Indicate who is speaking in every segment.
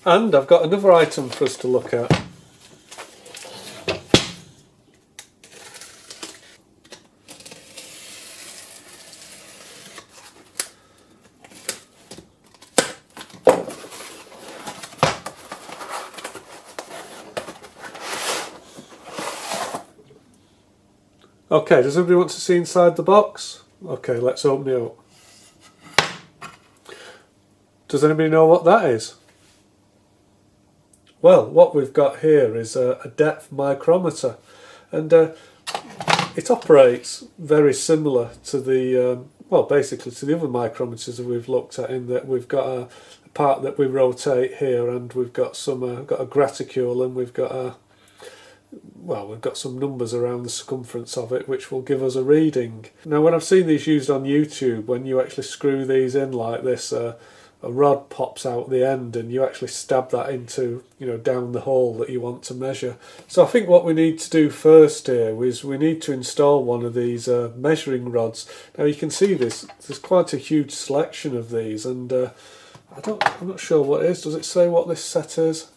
Speaker 1: And I've got another item for us to look at. Okay, does everybody want to see inside the box? Okay, let's open it up. Does anybody know what that is? Well, what we've got here is a depth micrometer, and it operates very similar to the, well, basically to the other micrometers that we've looked at, in that we've got a part that we rotate here, and we've got some got a graticule, and we've got a, well, we've got some numbers around the circumference of it which will give us a reading. Now, when I've seen these used on YouTube, when you actually screw these in like this, a rod pops out the end, and you actually stab that into, you know, down the hole that you want to measure. So I think what we need to do first here is we need to install one of these measuring rods. Now you can see there's quite a huge selection of these, and I'm not sure what it is. Does it say what this set is?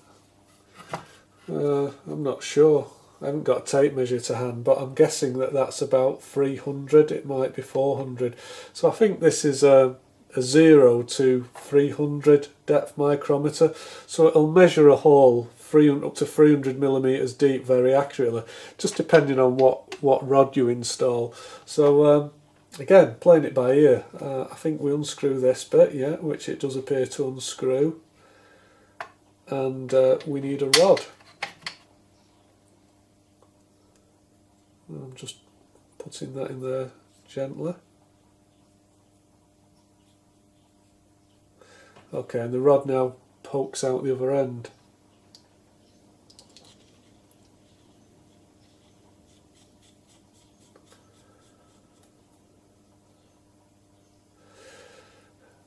Speaker 1: I'm not sure. I haven't got a tape measure to hand, but I'm guessing that that's about 300. It might be 400. So I think this is a 0 to 300 depth micrometer. So it'll measure a hole up to 300 millimeters deep very accurately, just depending on what rod you install. So again, playing it by ear, I think we unscrew this bit, yeah, which it does appear to unscrew, and we need a rod. I'm just putting that in there gently. Okay, and the rod now pokes out the other end.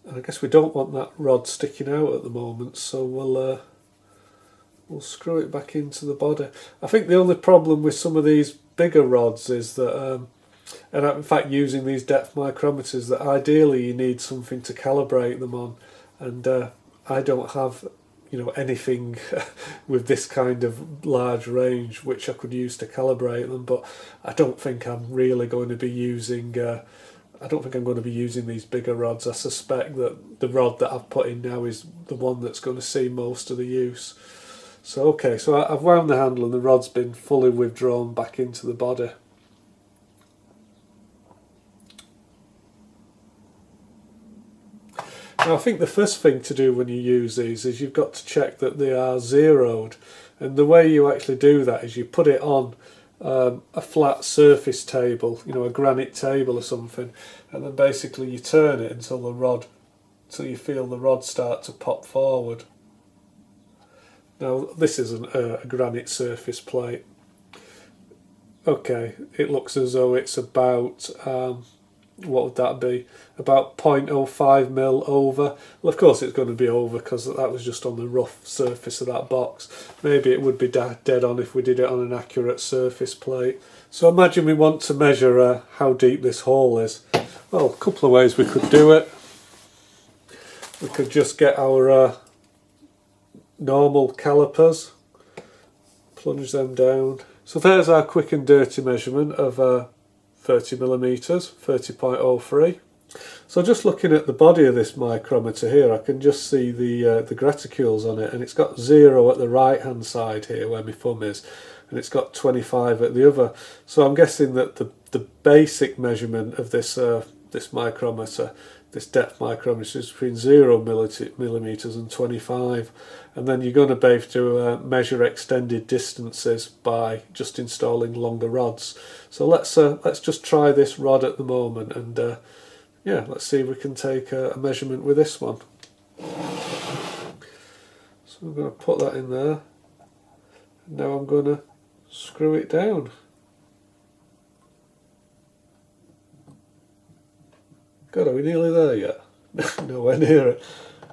Speaker 1: And I guess we don't want that rod sticking out at the moment, so we'll screw it back into the body. I think the only problem with some of these bigger rods is that, and in fact using these depth micrometers, that ideally you need something to calibrate them on, and I don't have, you know, anything with this kind of large range which I could use to calibrate them. But I don't think I'm really going to be using I don't think I'm going to be using these bigger rods. I suspect that the rod that I've put in now is the one that's going to see most of the use. So okay, so I've wound the handle and the rod's been fully withdrawn back into the body. Now I think the first thing to do when you use these is you've got to check that they are zeroed, and the way you actually do that is you put it on a flat surface table, you know, a granite table or something, and then basically you turn it until you feel the rod start to pop forward. Now this isn't a granite surface plate. Okay, it looks as though it's about, what would that be? About 0.05 mil over. Well, of course it's going to be over because that was just on the rough surface of that box. Maybe it would be dead on if we did it on an accurate surface plate. So imagine we want to measure how deep this hole is. Well, a couple of ways we could do it. We could just get our normal calipers, plunge them down. So there's our quick and dirty measurement of 30 millimeters, 30.03. So just looking at the body of this micrometer here, I can just see the graticules on it, and it's got 0 at the right hand side here where my thumb is, and it's got 25 at the other. So I'm guessing that the basic measurement of this this micrometer, this depth micrometer, is between 0 millimeters and 25, and then you're going to be able to measure extended distances by just installing longer rods. So let's just try this rod at the moment, and yeah, let's see if we can take a measurement with this one. So I'm going to put that in there. Now I'm going to screw it down. God, are we nearly there yet? Nowhere near it.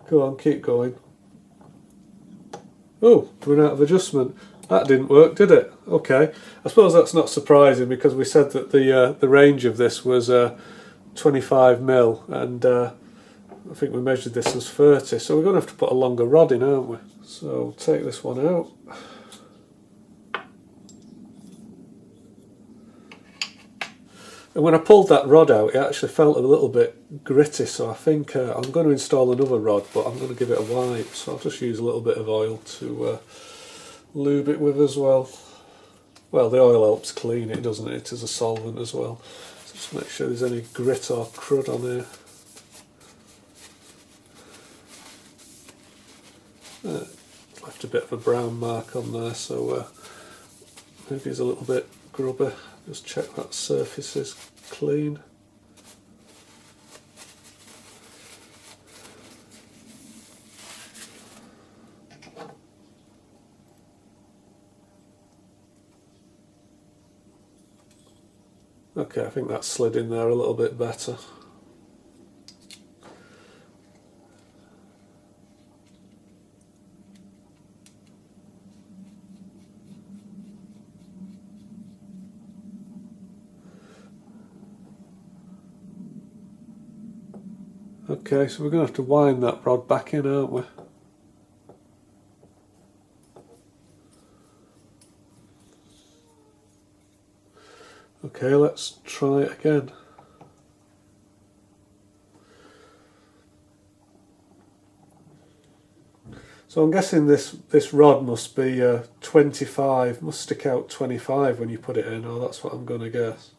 Speaker 1: Go on, keep going. Oh, we're out of adjustment. That didn't work, did it? Okay. I suppose that's not surprising, because we said that the range of this was 25 mil, and I think we measured this as 30, so we're going to have to put a longer rod in, aren't we? So take this one out. And when I pulled that rod out, it actually felt a little bit gritty, so I think I'm going to install another rod, but I'm going to give it a wipe, so I'll just use a little bit of oil to lube it with as well. Well, the oil helps clean it, doesn't it? It is a solvent as well. So just make sure there's any grit or crud on here. Left a bit of a brown mark on there, so maybe it's a little bit grubby. Just check that surface is clean. Okay, I think that slid in there a little bit better. Okay, so we're going to have to wind that rod back in, aren't we? Okay, let's try it again. So I'm guessing this rod must be 25, must stick out 25 when you put it in, or that's what I'm going to guess.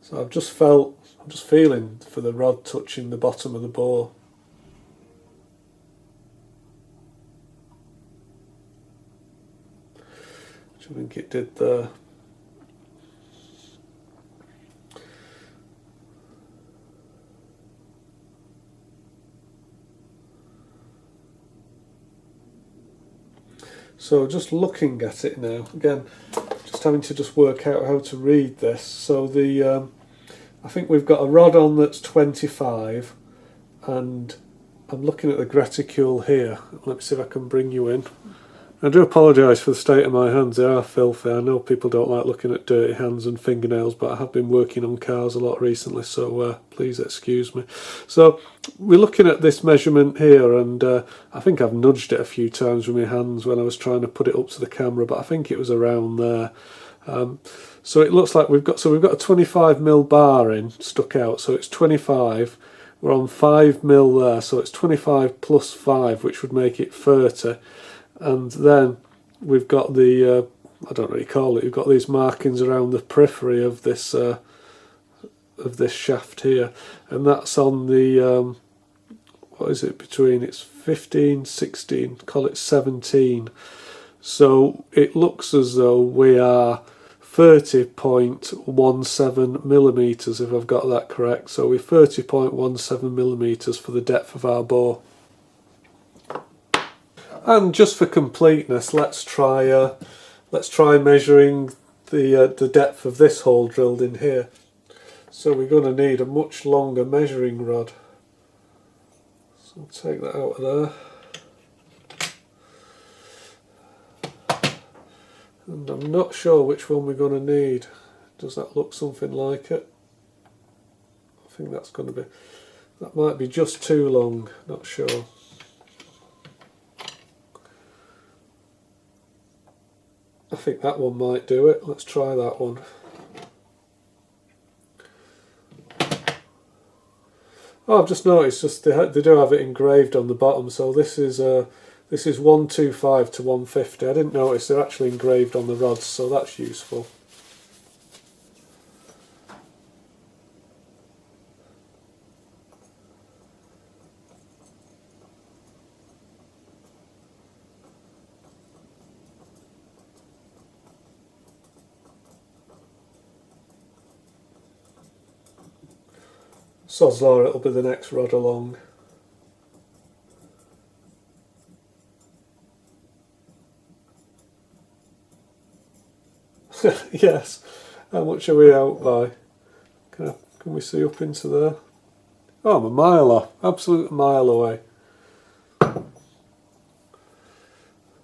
Speaker 1: So I'm just feeling for the rod touching the bottom of the bore. Which I think it did there. So just looking at it now, again, just having to just work out how to read this. So the I think we've got a rod on that's 25, and I'm looking at the graticule here. Let me see if I can bring you in. I do apologise for the state of my hands, they are filthy. I know people don't like looking at dirty hands and fingernails, but I have been working on cars a lot recently, so please excuse me. So we're looking at this measurement here, and I think I've nudged it a few times with my hands when I was trying to put it up to the camera, but I think it was around there. So it looks like we've got a 25mm bar in, stuck out, so it's 25. We're on 5mm there, so it's 25 plus 5, which would make it 30. And then we've got the, I don't know what you call it, we've got these markings around the periphery of this shaft here, and that's on the, what is it, between, it's 15, 16, call it 17. So it looks as though we are 30.17mm, if I've got that correct. So we're 30.17mm for the depth of our bore. And just for completeness, let's try measuring the depth of this hole drilled in here. So we're going to need a much longer measuring rod. So I'll take that out of there. And I'm not sure which one we're going to need. Does that look something like it? I think that's going to be, that might be just too long, not sure. I think that one might do it. Let's try that one. Oh, I've just noticed, just they do have it engraved on the bottom. So this is 125 to 150. I didn't notice they're actually engraved on the rods, so that's useful. Sod's law, it'll be the next rod along. Yes. How much are we out by? Can we see up into there? Oh, I'm a mile off. Absolute mile away.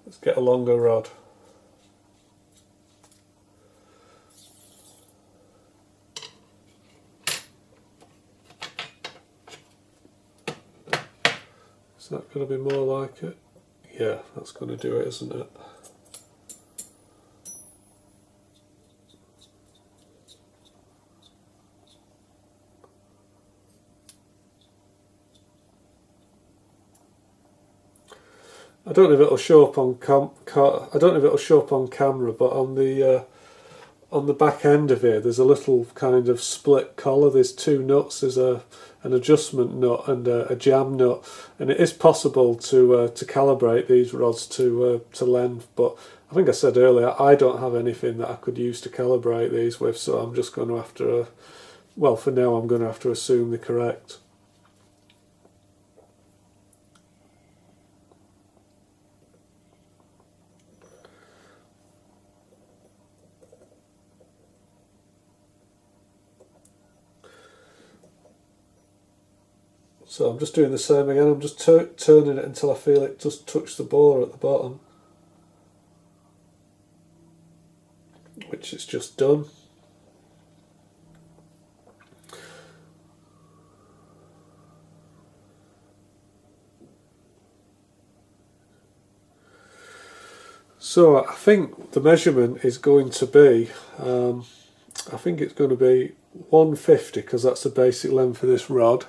Speaker 1: Let's get a longer rod. Is that going to be more like it? Yeah, that's going to do it, isn't it? I don't know if it'll show up on I don't know if it'll show up on camera, but on the back end of here, there's a little kind of split collar. There's two nuts. There's an adjustment nut and a jam nut, and it is possible to calibrate these rods to length. But I think I said earlier, I don't have anything that I could use to calibrate these with, so I'm just going to have to. Well, for now, I'm going to have to assume they're correct. So I'm just doing the same again. I'm just turning it until I feel it just touch the bore at the bottom, which it's just done. So I think the measurement is going to be, I think it's going to be 150, because that's the basic length of this rod,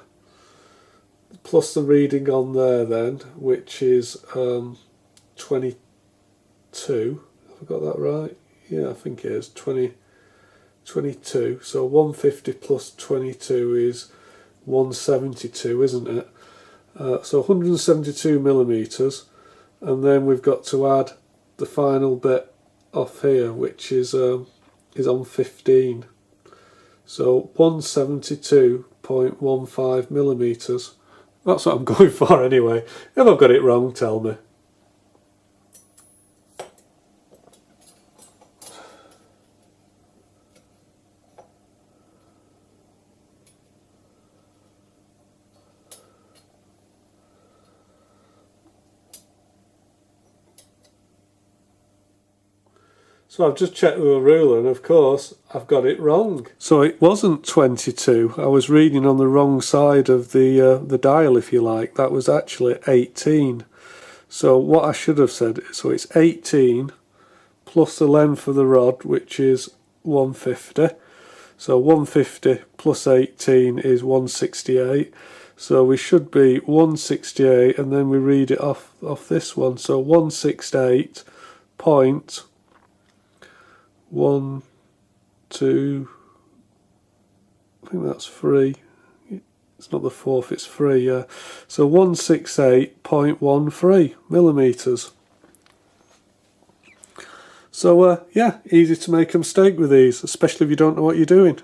Speaker 1: plus the reading on there then, which is 22. Have I got that right? Yeah, I think it is 22. So 150 plus 22 is 172, isn't it? So 172 millimeters, and then we've got to add the final bit off here, which is on 15. So 172.15 millimeters. That's what I'm going for anyway. If I've got it wrong, tell me. So I've just checked with a ruler, and of course I've got it wrong. So it wasn't 22. I was reading on the wrong side of the dial, if you like. That was actually 18. So what I should have said, so it's 18 plus the length of the rod, which is 150. So 150 plus 18 is 168. So we should be 168, and then we read it off this one. So 168.1, 2, I think that's 3. It's not the fourth, it's 3, yeah. So 168.13 millimeters. So yeah, easy to make a mistake with these, especially if you don't know what you're doing.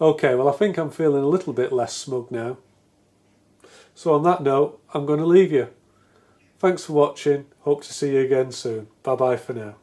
Speaker 1: Okay, well I think I'm feeling a little bit less smug now. So on that note, I'm going to leave you. Thanks for watching, hope to see you again soon. Bye bye for now.